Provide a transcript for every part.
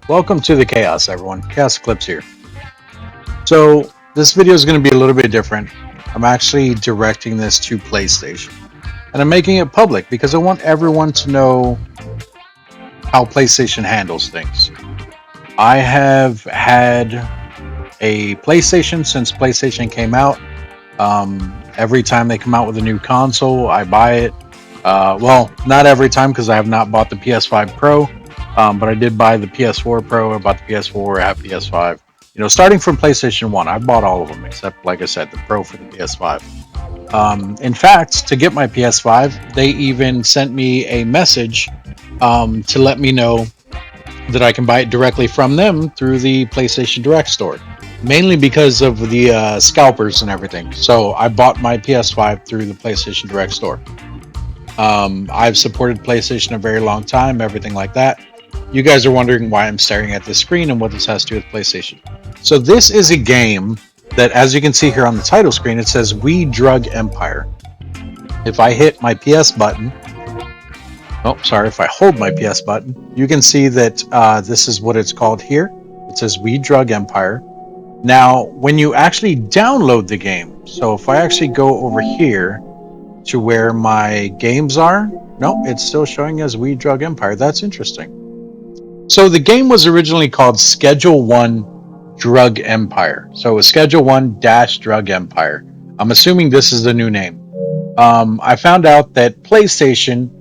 Welcome to the Chaos, everyone. ChaosEclipse here. So this video is going to be a little bit different. I'm actually directing this to PlayStation, and I'm making it public because I want everyone to know how PlayStation handles things. I have had a PlayStation since PlayStation came out. Every time they come out with a new console, I buy it. Well, not every time because I have not bought the PS5 Pro. But I did buy the PS4 Pro. I bought the PS4. I have PS5. You know, starting from PlayStation 1, I bought all of them except, like I said, the Pro for the PS5. In fact, to get my PS5, they even sent me a message to let me know that I can buy it directly from them through the PlayStation Direct store, mainly because of the scalpers and everything. So I bought my PS5 through the PlayStation Direct store. I've supported PlayStation a very long time, everything like that. You guys are wondering why I'm staring at this screen and what this has to do with PlayStation. So this is a game that, as you can see here on the title screen, it says We Drug Empire. If I hit my PS button, if I hold my PS button, you can see that this is what it's called here. It says We Drug Empire. Now, when you actually download the game, so if I actually go over here to where my games are, no, it's still showing as We Drug Empire. That's interesting. So the game was originally called Schedule 1 Drug Empire. So it was Schedule 1 Drug Empire. I'm assuming this is the new name. I found out that PlayStation,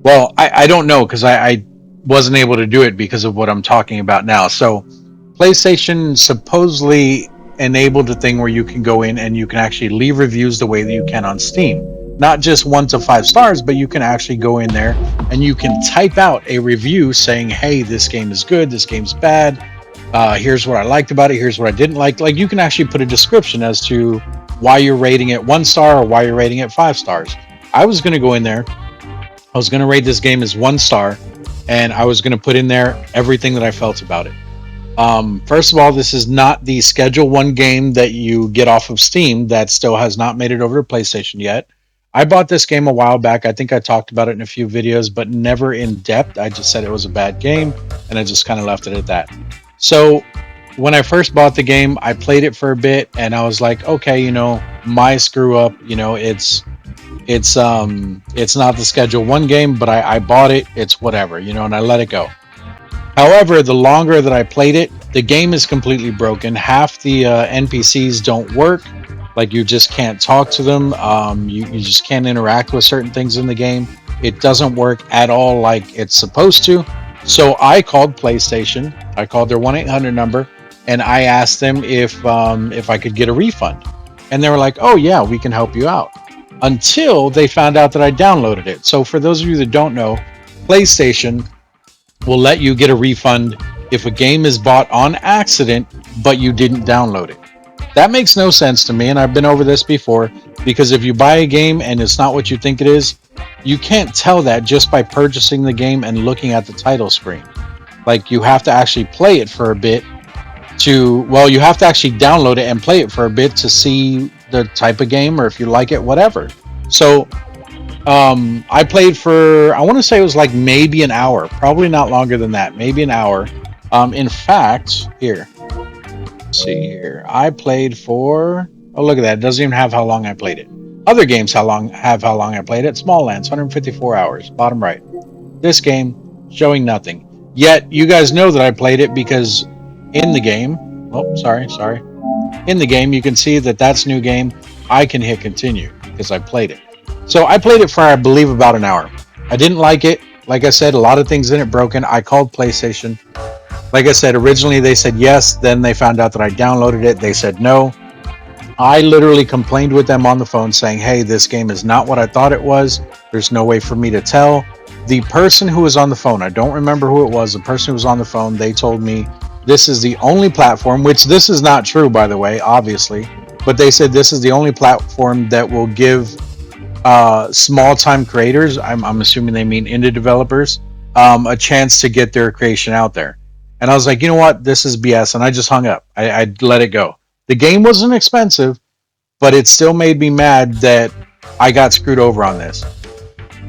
well, I don't know because I wasn't able to do it because of what I'm talking about now. So PlayStation supposedly enabled a thing where you can go in and you can actually leave reviews the way that you can on Steam. Not just 1 to 5 stars, but you can actually go in there and you can type out a review saying, hey, this game is good, this game's bad, here's what I liked about it, here's what I didn't like. Like, you can actually put a description as to why you're rating it 1 star or why you're rating it 5 stars. I was going to go in there, I was going to rate this game as 1 star, and I was going to put in there everything that I felt about it. First of all, this is not the Schedule 1 game that you get off of Steam. That still has not made it over to PlayStation yet. I bought this game a while back. I think I talked about it in a few videos, but never in depth. I just said it was a bad game, and I just kind of left it at that. So when I first bought the game, I played it for a bit, and I was like, okay, you know, my screw up. You know, it's not the Schedule 1 game, but I bought it. It's whatever, you know, and I let it go. However, the longer that I played it, the game is completely broken. Half the NPCs don't work. Like, you just can't talk to them. You just can't interact with certain things in the game. It doesn't work at all like it's supposed to. So I called PlayStation. I called their 1-800 number, and I asked them if I could get a refund. And they were like, oh yeah, we can help you out. Until they found out that I downloaded it. So for those of you that don't know, PlayStation will let you get a refund if a game is bought on accident, but you didn't download it. That makes no sense to me, and I've been over this before, because if you buy a game and it's not what you think it is, you can't tell that just by purchasing the game and looking at the title screen. Like, you have to actually play it for a bit you have to actually download it and play it for a bit to see the type of game, or if you like it, whatever. So I played for, I want to say it was like maybe an hour, probably not longer than that, maybe an hour. In fact, here, let's see here, I played for, oh look at that, it doesn't even have how long I played it. Other games have how long I played it. Small Lands, 154 hours, bottom right. This game, showing nothing. Yet, you guys know that I played it because in the game, in the game, you can see that that's new game. I can hit continue because I played it. So I played it for, I believe, about an hour. I didn't like it. Like I said, a lot of things in it broken. I called PlayStation. Like I said, originally they said yes. Then they found out that I downloaded it. They said no. I literally complained with them on the phone saying, hey, this game is not what I thought it was. There's no way for me to tell. The person who was on the phone, I don't remember who it was, the person who was on the phone, they told me this is the only platform, which this is not true, by the way, obviously, but they said this is the only platform that will give small-time creators, I'm assuming they mean indie developers, a chance to get their creation out there. And I was like, you know what, this is BS, and I just hung up. I let it go. The game wasn't expensive, but it still made me mad that I got screwed over on this.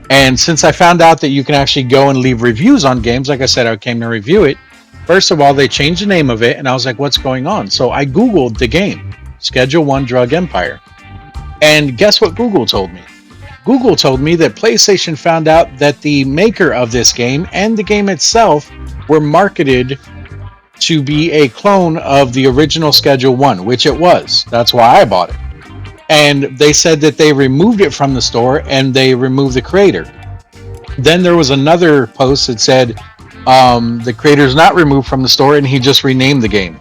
And since I found out that you can actually go and leave reviews on games, like I said, I came to review it, First of all, they changed the name of it, and I was like, what's going on? So I Googled the game, Schedule 1 Drug Empire. And guess what Google told me? Google told me that PlayStation found out that the maker of this game and the game itself were marketed to be a clone of the original Schedule 1, which it was. That's why I bought it. And they said that they removed it from the store and they removed the creator. Then there was another post that said the creator's not removed from the store and he just renamed the game.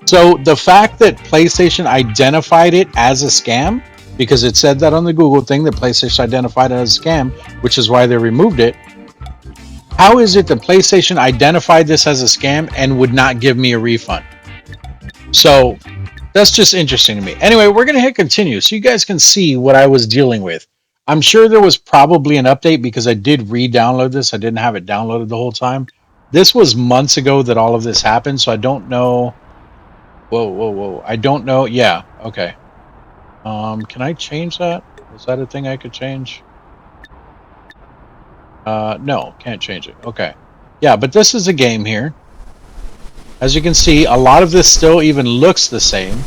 So the fact that PlayStation identified it as a scam, because it said that on the Google thing that PlayStation identified it as a scam, which is why they removed it. How is it that PlayStation identified this as a scam and would not give me a refund? So that's just interesting to me. Anyway, we're going to hit continue so you guys can see what I was dealing with. I'm sure there was probably an update because I did re-download this. I didn't have it downloaded the whole time. This was months ago that all of this happened, so I don't know. Whoa. I don't know. Yeah, okay. Can I change that? Is that a thing I could change? No, can't change it. Okay. Yeah, but this is a game here. As you can see, a lot of this still even looks the same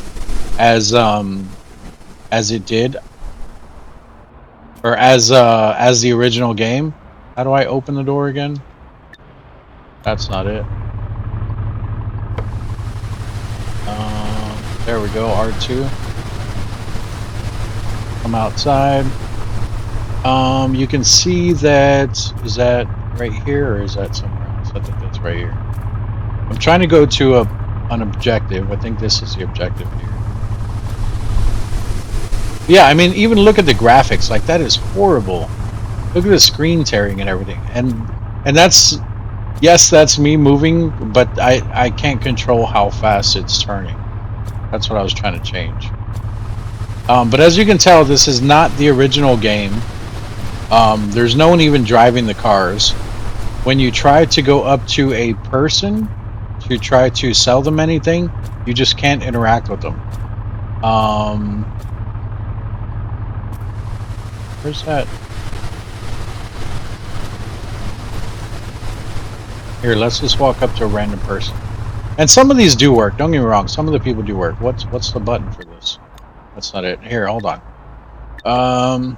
as it did, or as the original game. How do I open the door again? That's not it. There we go, R2. Come outside. You can see that, is that right here or is that somewhere else? I think that's right here. I'm trying to go to an objective. I think this is the objective here. Yeah, I mean, even look at the graphics. Like, that is horrible. Look at the screen tearing and everything. And that's, yes, that's me moving, but I can't control how fast it's turning. That's what I was trying to change. But as you can tell, this is not the original game. There's no one even driving the cars. When you try to go up to a person to try to sell them anything, you just can't interact with them. Where's that? Here, let's just walk up to a random person. And some of these do work. Don't get me wrong. Some of the people do work. What's the button for this? That's not it. Here, hold on.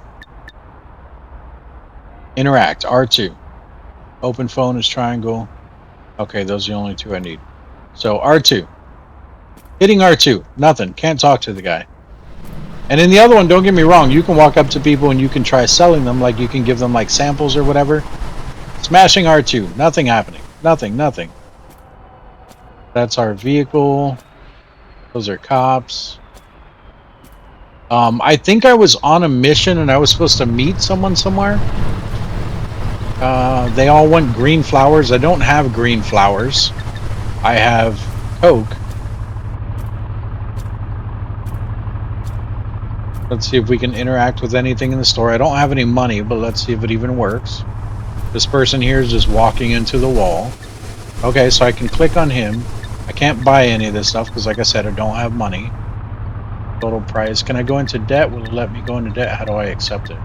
Interact, R2. Open phone is triangle. Okay, those are the only two I need. So R2. Hitting R2. Nothing. Can't talk to the guy. And in the other one, don't get me wrong, you can walk up to people and you can try selling them, like you can give them like samples or whatever. Smashing R2. Nothing happening. Nothing. That's our vehicle. Those are cops. I think I was on a mission and I was supposed to meet someone somewhere. They all want green flowers. I don't have green flowers. I have Coke. Let's see if we can interact with anything in the store. I don't have any money, but let's see if it even works. This person here is just walking into the wall. Okay, so I can click on him. I can't buy any of this stuff because, like I said, I don't have money. Total price. Can I go into debt? Will it let me go into debt? How do I accept it?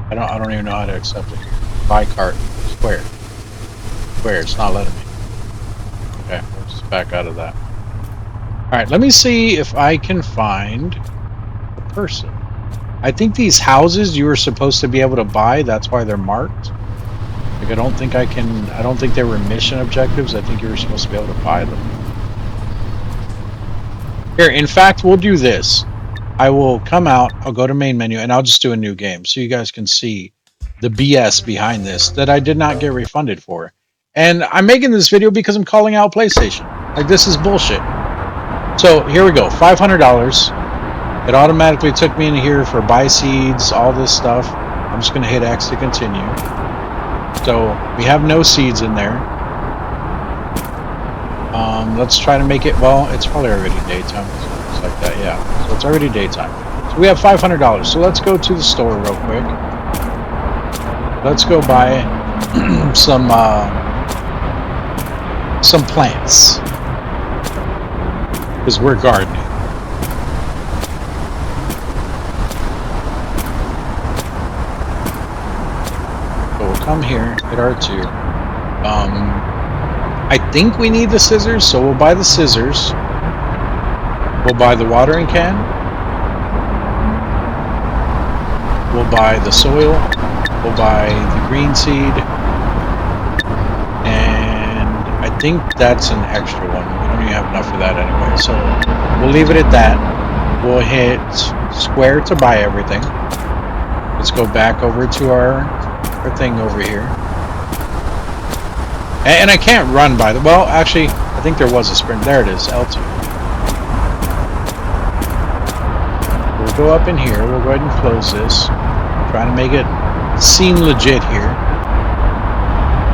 I don't even know how to accept it. Buy cart. Square. It's not letting me. Okay, let's just back out of that. Alright, let me see if I can find a person. I think these houses you were supposed to be able to buy, that's why they're marked. Like, I don't think they were mission objectives. I think you were supposed to be able to buy them. Here, in fact, we'll do this. I will come out, I'll go to main menu, and I'll just do a new game so you guys can see the BS behind this that I did not get refunded for. And I'm making this video because I'm calling out PlayStation. Like, this is bullshit. So, here we go. $500. It automatically took me in here for buy seeds, all this stuff. I'm just going to hit X to continue. So, we have no seeds in there. Let's try to make it, well, it's probably already daytime. It's like that, yeah. So it's already daytime. So we have $500. So let's go to the store real quick. Let's go buy some plants. Because we're gardening. So we'll come here, hit R2. I think we need the scissors, so we'll buy the scissors. We'll buy the watering can. We'll buy the soil. We'll buy the green seed. And I think that's an extra one. We don't even have enough for that anyway. So we'll leave it at that. We'll hit square to buy everything. Let's go back over to our thing over here. And I can't run by the... Well, actually, I think there was a sprint. There it is, L2. We'll go up in here. We'll go ahead and close this. Trying to make it seem legit here.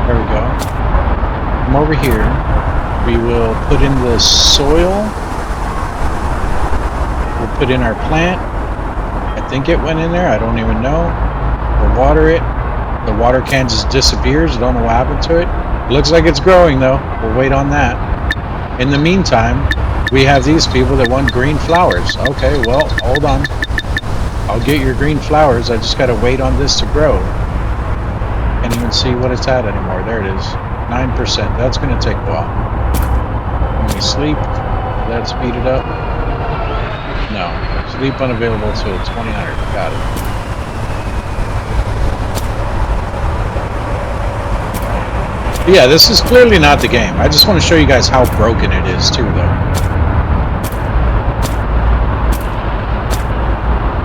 There we go. Come over here. We will put in the soil. We'll put in our plant. I think it went in there. I don't even know. We'll water it. The water can just disappears. I don't know what happened to it. Looks like it's growing though. We'll wait on that. In the meantime, we have these people that want green flowers. Okay, well, hold on. I'll get your green flowers. I just gotta wait on this to grow. Can't even see what it's at anymore. There it is. 9%. That's gonna take a while. When we sleep, let's speed it up. No. Sleep unavailable till 2000. Got it. But yeah, this is clearly not the game. I just want to show you guys how broken it is too, though.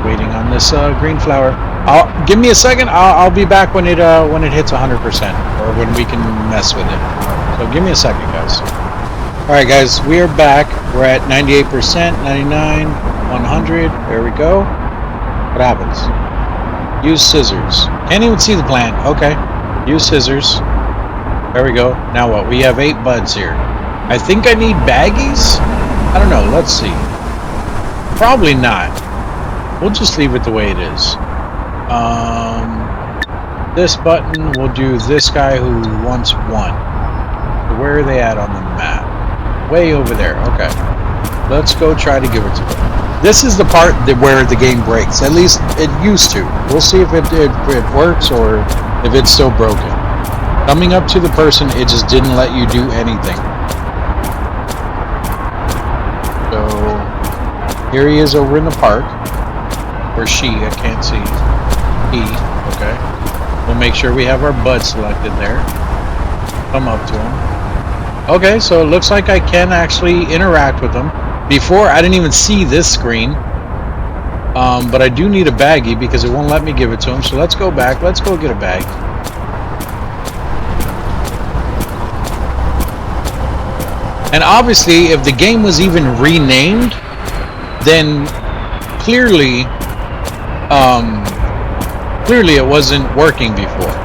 Waiting on this green flower. Give me a second. I'll be back when it hits 100%, or when we can mess with it. So give me a second, guys. All right, guys, we are back. We're at 98%, 99, 100. There we go. What happens? Use scissors. Can't even see the plant. Okay. Use scissors. There we go. Now what? We have 8 buds here. I think I need baggies? I don't know. Let's see. Probably not. We'll just leave it the way it is. This button, we'll do this guy who wants 1. Where are they at on the map? Way over there. Okay. Let's go try to give it to them. This is the part where the game breaks. At least it used to. We'll see if it works or if it's still broken. Coming up to the person, it just didn't let you do anything. So, here he is over in the park. Or she, I can't see. He, okay. We'll make sure we have our bud selected there. Come up to him. Okay, so it looks like I can actually interact with them. Before, I didn't even see this screen. But I do need a baggie because it won't let me give it to him. So let's go back. Let's go get a bag. And obviously, if the game was even renamed, then clearly it wasn't working before.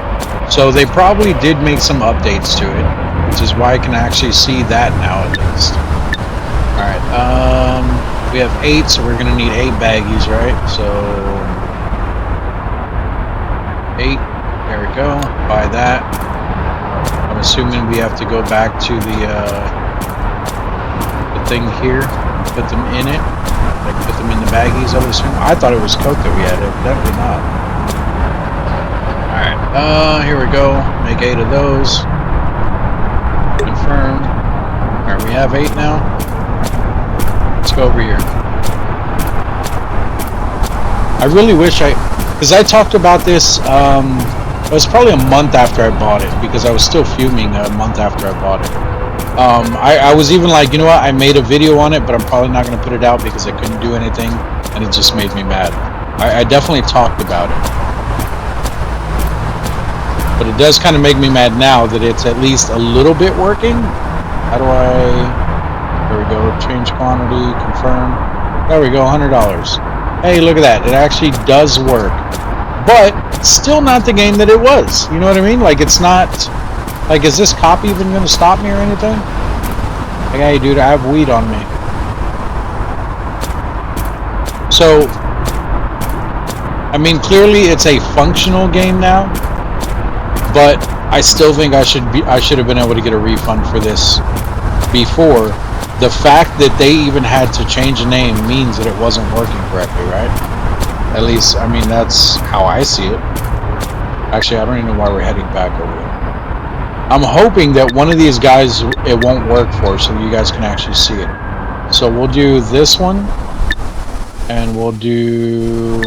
So they probably did make some updates to it, which is why I can actually see that now at least. Alright, we have 8, so we're gonna need 8 baggies, right? So 8, there we go, buy that. I'm assuming we have to go back to the thing here, put them in it, like put them in the baggies, I would assume. I thought it was Coke that we had, evidently not. Alright, here we go, make 8 of those, confirm. Alright, we have 8 now. Let's go over here. I really wish because I talked about this, it was probably a month after I bought it, because I was still fuming a month after I bought it. I was even like, you know what, I made a video on it, but I'm probably not going to put it out because I couldn't do anything, and it just made me mad. I definitely talked about it. But it does kind of make me mad now that it's at least a little bit working. How do I... There we go, change quantity, confirm. There we go, $100. Hey, look at that, it actually does work. But, still not the game that it was. You know what I mean? Like, it's not... Like, is this copy even going to stop me or anything? Like, hey, dude, I have weed on me. So, I mean, clearly it's a functional game now, but I still think I should have been able to get a refund for this before. The fact that they even had to change the name means that it wasn't working correctly, right? At least, I mean, that's how I see it. Actually, I don't even know why we're heading back over there. I'm hoping that one of these guys it won't work for, so you guys can actually see it. So we'll do this one, and we'll do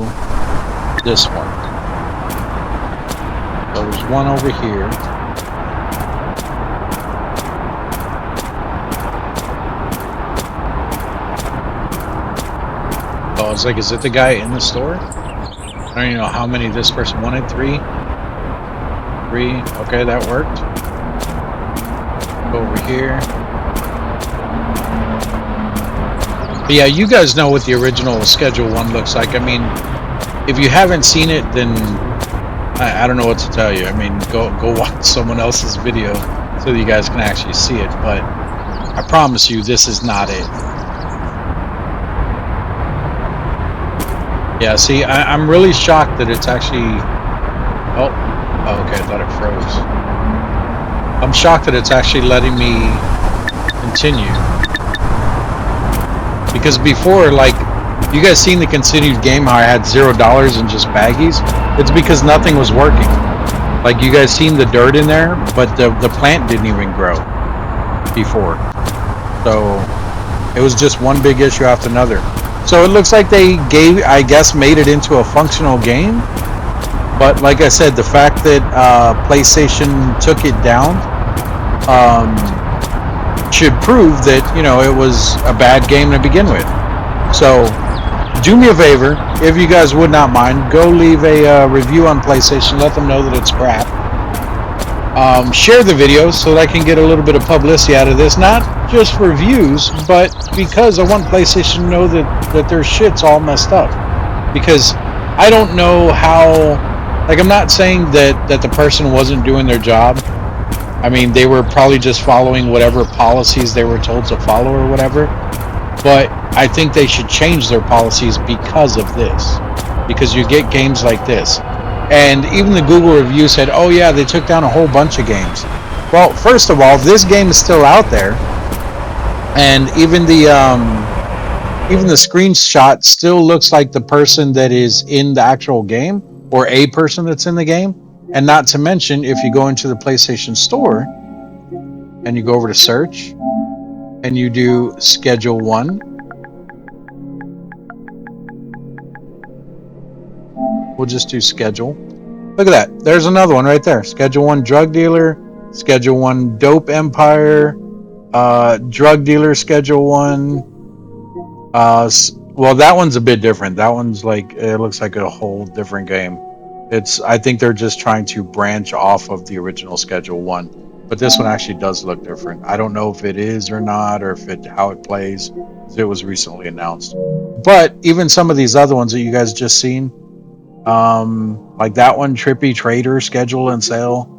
this one. So there's one over here. Oh, it's like, is it the guy in the store? I don't even know how many this person wanted. Three. Okay, that worked. Go over here. But yeah, you guys know what the original Schedule 1 looks like. I mean, if you haven't seen it, then I don't know what to tell you. I mean, go watch someone else's video so that you guys can actually see it. But I promise you, this is not it. Yeah, see, I'm really shocked that it's actually... Oh, okay, I thought it froze. I'm shocked that it's actually letting me continue. Because before, like, you guys seen the continued game, how I had $0 and just baggies? It's because nothing was working. Like, you guys seen the dirt in there, but the plant didn't even grow before. So, it was just one big issue after another. So it looks like they I guess, made it into a functional game. But like I said, the fact that PlayStation took it down should prove that, you know, it was a bad game to begin with. So do me a favor, if you guys would not mind, go leave a review on PlayStation. Let them know that it's crap. Share the video so that I can get a little bit of publicity out of this, not just for views, but because I want PlayStation to know that their shit's all messed up. Because I don't know how, like, I'm not saying that the person wasn't doing their job. I mean, they were probably just following whatever policies they were told to follow or whatever. But I think they should change their policies because of this. Because you get games like this. And even the Google review said, oh yeah, they took down a whole bunch of games. Well, first of all, this game is still out there. And even the screenshot still looks like the person that is in the actual game, or a person that's in the game. And not to mention, if you go into the PlayStation Store and you go over to search and you do Schedule 1, we'll just do schedule. Look at that. There's another one right there. Schedule 1 drug dealer, Schedule 1 dope empire, drug dealer Schedule 1. Well, that one's a bit different. That one's like, it looks like a whole different game. I think they're just trying to branch off of the original Schedule 1. But this one actually does look different. I don't know if it is or not, or how it plays. It was recently announced. But even some of these other ones that you guys just seen, like that one, Trippy Trader Schedule and Sale.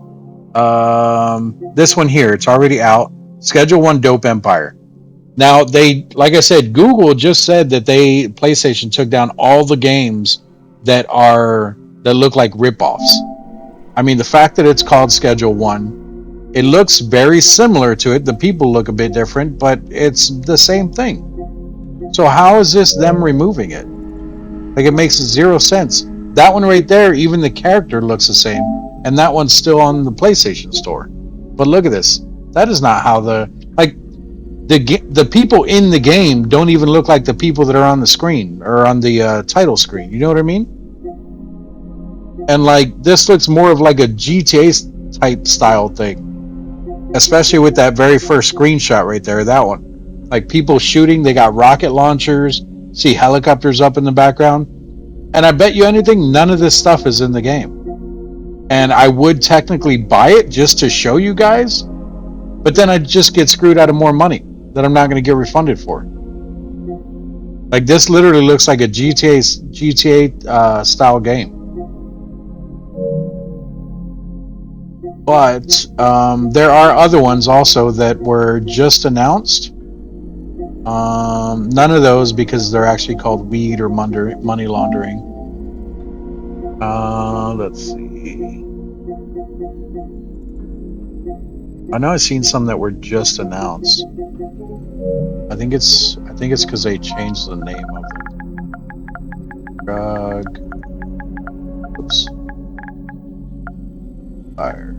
This one here, it's already out. Schedule 1 Dope Empire. Now, like I said, Google just said that PlayStation took down all the games that look like ripoffs. I mean, the fact that it's called Schedule 1, it looks very similar to it. The people look a bit different, but it's the same thing. So how is this them removing it? Like, it makes zero sense. That one right there, even the character looks the same, and that one's still on the PlayStation Store. But look at this. That is not how the people in the game don't even look like the people that are on the screen or on the title screen. You know what I mean? And like, this looks more of like a GTA type style thing, especially with that very first screenshot right there. That one, like people shooting. They got rocket launchers. See helicopters up in the background. And I bet you anything, none of this stuff is in the game. And I would technically buy it just to show you guys, but then I'd just get screwed out of more money that I'm not going to get refunded for. Like, this literally looks like a GTA style game. But there are other ones also that were just announced. None of those, because they're actually called weed or money laundering. Let's see. I know I've seen some that were just announced. I think it's because they changed the name of them. Drug. Oops. Empire.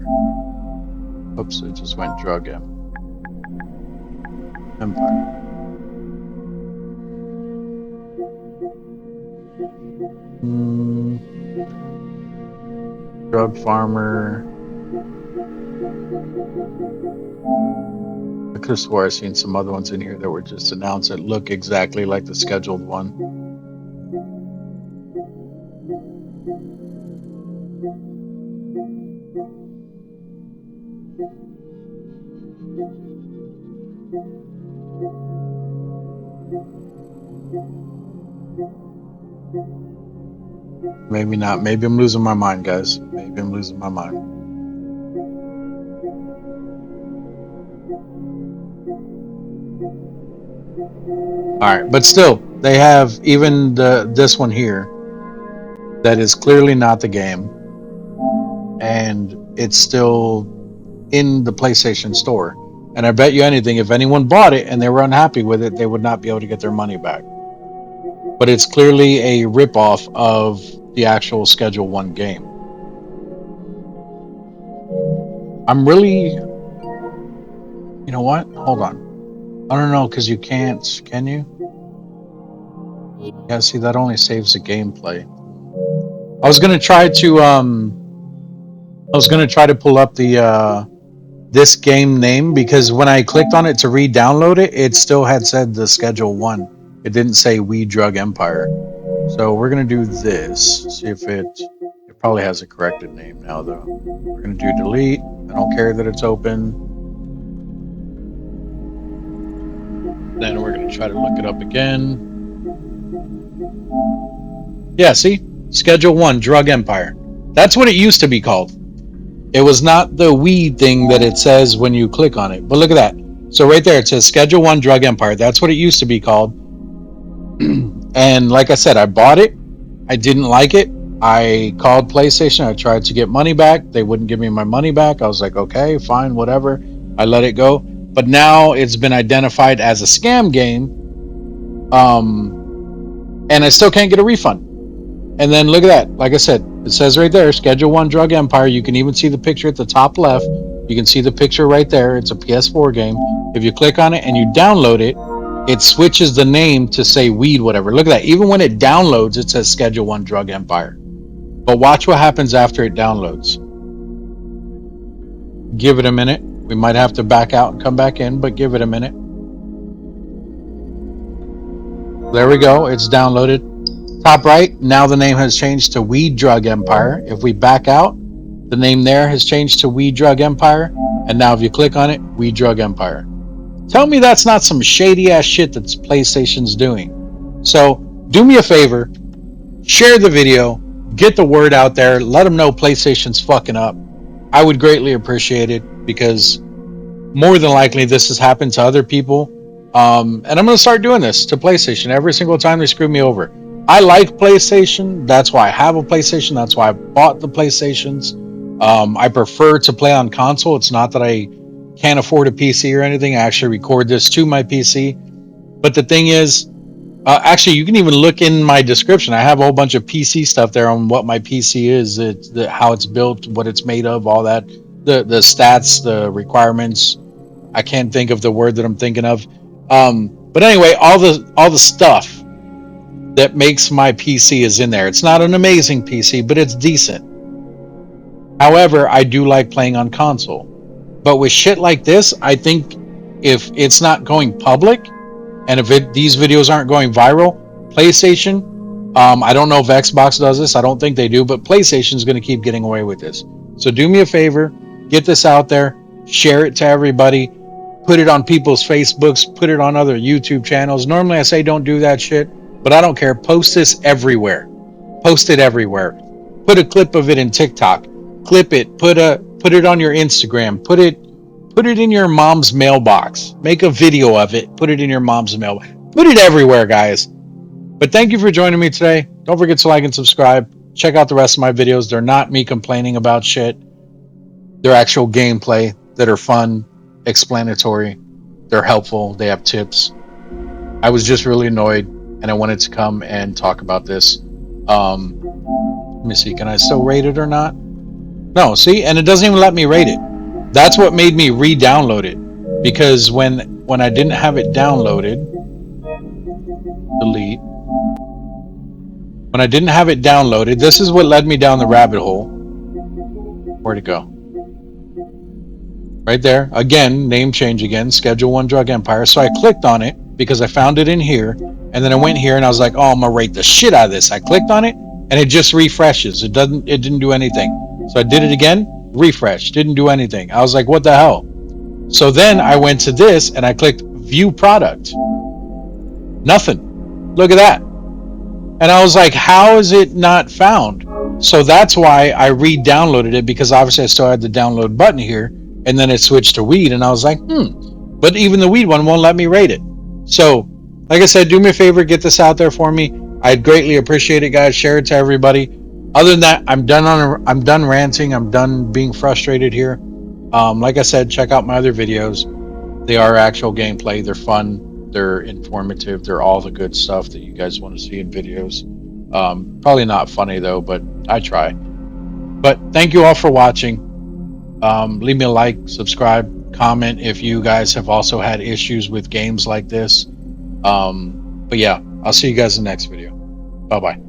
Oops, it just went drug Empire. Drug farmer. I could have swore I seen some other ones in here that were just announced that look exactly like the scheduled one. Maybe not. Maybe I'm losing my mind, guys. Maybe I'm losing my mind. All right, but still, they have even this one here that is clearly not the game, and it's still in the PlayStation Store. And I bet you anything, if anyone bought it and they were unhappy with it, they would not be able to get their money back. But it's clearly a ripoff of the actual Schedule 1 game. I'm really... You know what? Hold on. I don't know, because you can't... Can you? Yeah, see, that only saves the gameplay. I was gonna try to pull up the this game name, because when I clicked on it to re-download it, it still had said the Schedule 1. It didn't say We Drug Empire. So we're gonna do this. See if it probably has a corrected name now though. We're gonna do delete. I don't care that it's open. Then we're gonna try to look it up again. Yeah, see? Schedule 1, Drug Empire. That's what it used to be called. It was not the weed thing that it says when you click on it. But look at that. So right there, it says Schedule 1, Drug Empire. That's what it used to be called. And like I said, I bought it. I didn't like it. I called PlayStation. I tried to get money back. They wouldn't give me my money back. I was like, okay, fine, whatever. I let it go. But now it's been identified as a scam game. And I still can't get a refund. And then look at that. Like I said, it says right there, Schedule 1 Drug Empire. You can even see the picture at the top left. You can see the picture right there. It's a PS4 game. If you click on it and you download it, it switches the name to say weed, whatever. Look at that. Even when it downloads, it says Schedule 1 Drug Empire. But watch what happens after it downloads. Give it a minute. We might have to back out and come back in, but give it a minute. There we go. It's downloaded. Top right, now the name has changed to We Drug Empire. If we back out, the name there has changed to We Drug Empire. And now if you click on it, We Drug Empire. Tell me that's not some shady ass shit that PlayStation's doing. So do me a favor, share the video, get the word out there, let them know PlayStation's fucking up. I would greatly appreciate it, because more than likely this has happened to other people. And I'm going to start doing this to PlayStation every single time they screw me over. I like PlayStation. That's why I have a PlayStation. That's why I bought the PlayStations. I prefer to play on console. It's not that I can't afford a PC or anything. I actually record this to my PC. But the thing is, actually, you can even look in my description. I have a whole bunch of PC stuff there on what my PC is, how it's built, what it's made of, all that, the stats, the requirements. I can't think of the word that I'm thinking of. But anyway, all the stuff that makes my PC is in there. It's not an amazing PC, but it's decent. However, I do like playing on console. But with shit like this, I think if it's not going public, and if these videos aren't going viral, PlayStation, I don't know if Xbox does this, I don't think they do, but PlayStation's going to keep getting away with this. So do me a favor, get this out there, share it to everybody, put it on people's Facebooks, put it on other YouTube channels. Normally I say don't do that shit, but I don't care. Post this everywhere. Post it everywhere. Put a clip of it in TikTok. Clip it. Put it on your Instagram. Put it in your mom's mailbox. Make a video of it. Put it in your mom's mailbox. Put it everywhere, guys. But thank you for joining me today. Don't forget to like and subscribe. Check out the rest of my videos. They're not me complaining about shit. They're actual gameplay that are fun, explanatory. They're helpful. They have tips. I was just really annoyed, and I wanted to come and talk about this. Let me see, can I still rate it or not? No, see, and it doesn't even let me rate it. That's what made me re-download it, because when I didn't have it downloaded, delete. When I didn't have it downloaded, this is what led me down the rabbit hole. Where'd it go? Right there. Again, name change again, Schedule 1 Drug Empire. So I clicked on it because I found it in here, and then I went here and I was like, oh, I'm gonna rate the shit out of this. I clicked on it and it just refreshes. It didn't do anything. So I did it again, refresh, didn't do anything. I was like, what the hell? So then I went to this and I clicked view product. Nothing. Look at that. And I was like, how is it not found? So that's why I re-downloaded it, because obviously I still had the download button here, and then it switched to weed, and I was like, but even the weed one won't let me rate it. So like I said, do me a favor, get this out there for me. I'd greatly appreciate it, guys. Share it to everybody. Other than that, I'm done ranting. I'm done being frustrated here. Like I said, check out my other videos. They are actual gameplay. They're fun. They're informative. They're all the good stuff that you guys want to see in videos. Probably not funny though, but I try. But thank you all for watching. Leave me a like, subscribe, comment if you guys have also had issues with games like this. But yeah, I'll see you guys in the next video. Bye bye.